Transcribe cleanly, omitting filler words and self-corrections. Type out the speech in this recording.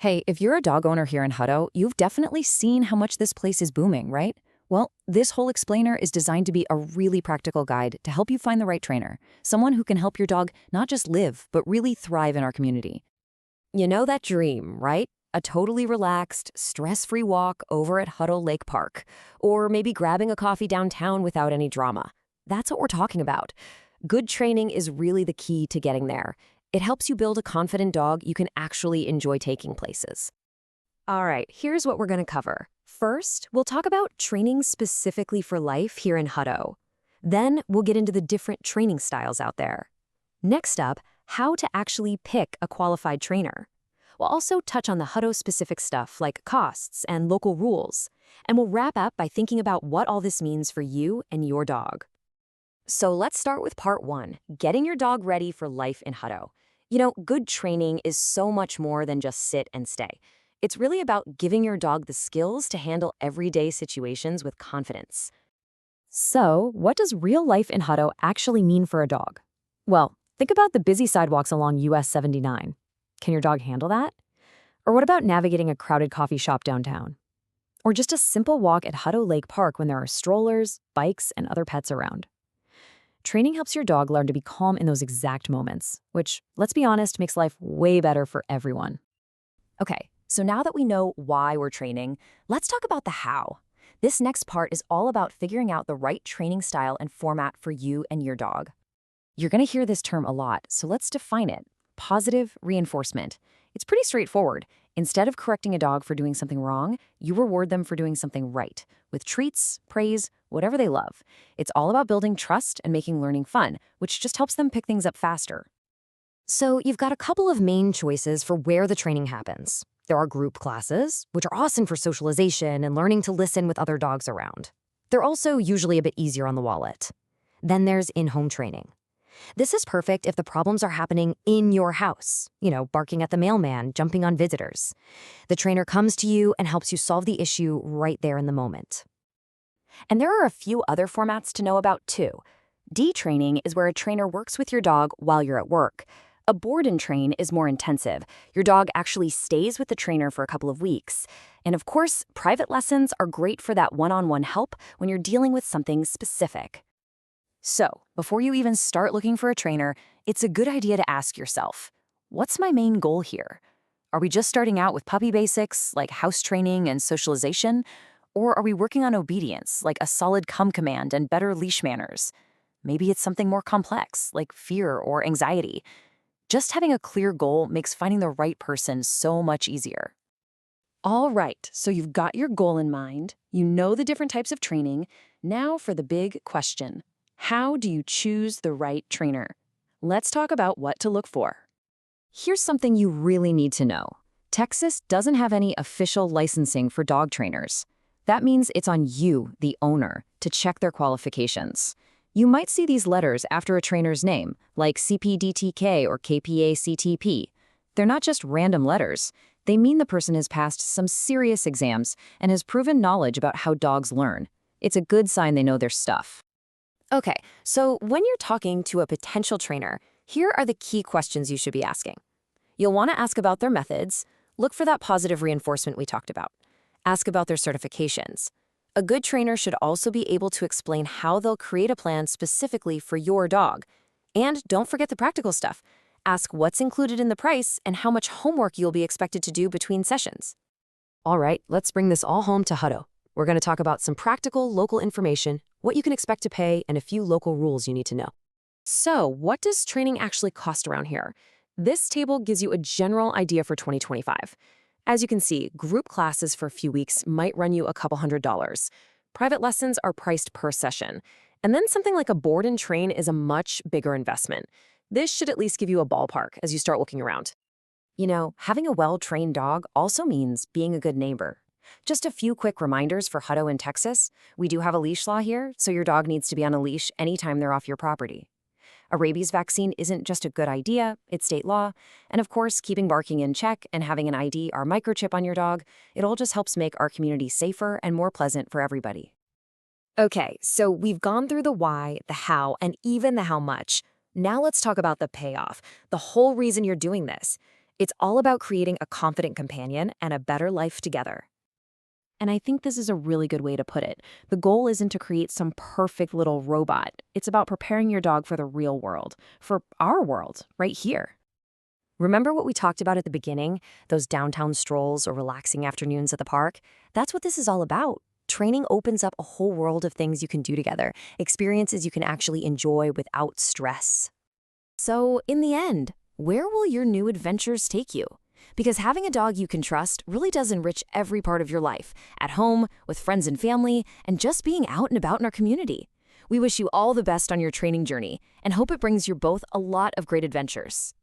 Hey, if you're a dog owner here in Hutto, you've definitely seen how much this place is booming, right? Well, this whole explainer is designed to be a really practical guide to help you find the right trainer, someone who can help your dog not just live, but really thrive in our community. You know that dream, right? A totally relaxed, stress-free walk over at Hutto Lake Park, or maybe grabbing a coffee downtown without any drama. That's what we're talking about. Good training is really the key to getting there. It helps you build a confident dog you can actually enjoy taking places. All right, here's what we're going to cover. First, we'll talk about training specifically for life here in Hutto. Then, we'll get into the different training styles out there. Next up, how to actually pick a qualified trainer. We'll also touch on the Hutto-specific stuff like costs and local rules. And we'll wrap up by thinking about what all this means for you and your dog. So let's start with part one, getting your dog ready for life in Hutto. You know, good training is so much more than just sit and stay. It's really about giving your dog the skills to handle everyday situations with confidence. So, what does real life in Hutto actually mean for a dog? Well, think about the busy sidewalks along US 79. Can your dog handle that? Or what about navigating a crowded coffee shop downtown? Or just a simple walk at Hutto Lake Park when there are strollers, bikes, and other pets around? Training helps your dog learn to be calm in those exact moments, which, let's be honest, makes life way better for everyone. Okay, so now that we know why we're training, let's talk about the how. This next part is all about figuring out the right training style and format for you and your dog. You're going to hear this term a lot, so let's define it. Positive reinforcement. It's pretty straightforward. Instead of correcting a dog for doing something wrong, you reward them for doing something right, with treats, praise, whatever they love. It's all about building trust and making learning fun, which just helps them pick things up faster. So you've got a couple of main choices for where the training happens. There are group classes, which are awesome for socialization and learning to listen with other dogs around. They're also usually a bit easier on the wallet. Then there's in-home training. This is perfect if the problems are happening in your house, barking at the mailman, jumping on visitors. The trainer comes to you and helps you solve the issue right there in the moment. And there are a few other formats to know about too. D-training is where a trainer works with your dog while you're at work. A board and train is more intensive. Your dog actually stays with the trainer for a couple of weeks. And of course, private lessons are great for that one-on-one help when you're dealing with something specific. So, before you even start looking for a trainer, it's a good idea to ask yourself, what's my main goal here? Are we just starting out with puppy basics, like house training and socialization? Or are we working on obedience, like a solid come command and better leash manners? Maybe it's something more complex, like fear or anxiety. Just having a clear goal makes finding the right person so much easier. All right, so you've got your goal in mind, you know the different types of training. Now for the big question. How do you choose the right trainer? Let's talk about what to look for. Here's something you really need to know. Texas doesn't have any official licensing for dog trainers. That means it's on you, the owner, to check their qualifications. You might see these letters after a trainer's name, like CPDTK or KPA-CTP. They're not just random letters. They mean the person has passed some serious exams and has proven knowledge about how dogs learn. It's a good sign they know their stuff. Okay, so when you're talking to a potential trainer, here are the key questions you should be asking. You'll want to ask about their methods. Look for that positive reinforcement we talked about. Ask about their certifications. A good trainer should also be able to explain how they'll create a plan specifically for your dog. And don't forget the practical stuff. Ask what's included in the price and how much homework you'll be expected to do between sessions. All right, let's bring this all home to Hutto. We're going to talk about some practical local information, what you can expect to pay, and a few local rules you need to know. So, what does training actually cost around here? This table gives you a general idea for 2025. As you can see, group classes for a few weeks might run you a couple $100s. Private lessons are priced per session. And then something like a board and train is a much bigger investment. This should at least give you a ballpark as you start looking around. Having a well-trained dog also means being a good neighbor. Just a few quick reminders for Hutto in Texas. We do have a leash law here, so your dog needs to be on a leash anytime they're off your property. A rabies vaccine isn't just a good idea, it's state law. And of course, keeping barking in check and having an ID or microchip on your dog, it all just helps make our community safer and more pleasant for everybody. Okay, so we've gone through the why, the how, and even the how much. Now let's talk about the payoff, the whole reason you're doing this. It's all about creating a confident companion and a better life together. And I think this is a really good way to put it. The goal isn't to create some perfect little robot. It's about preparing your dog for the real world, for our world, right here. Remember what we talked about at the beginning? Those downtown strolls or relaxing afternoons at the park? That's what this is all about. Training opens up a whole world of things you can do together, experiences you can actually enjoy without stress. So, in the end, where will your new adventures take you? Because having a dog you can trust really does enrich every part of your life, at home, with friends and family, and just being out and about in our community. We wish you all the best on your training journey and hope it brings you both a lot of great adventures.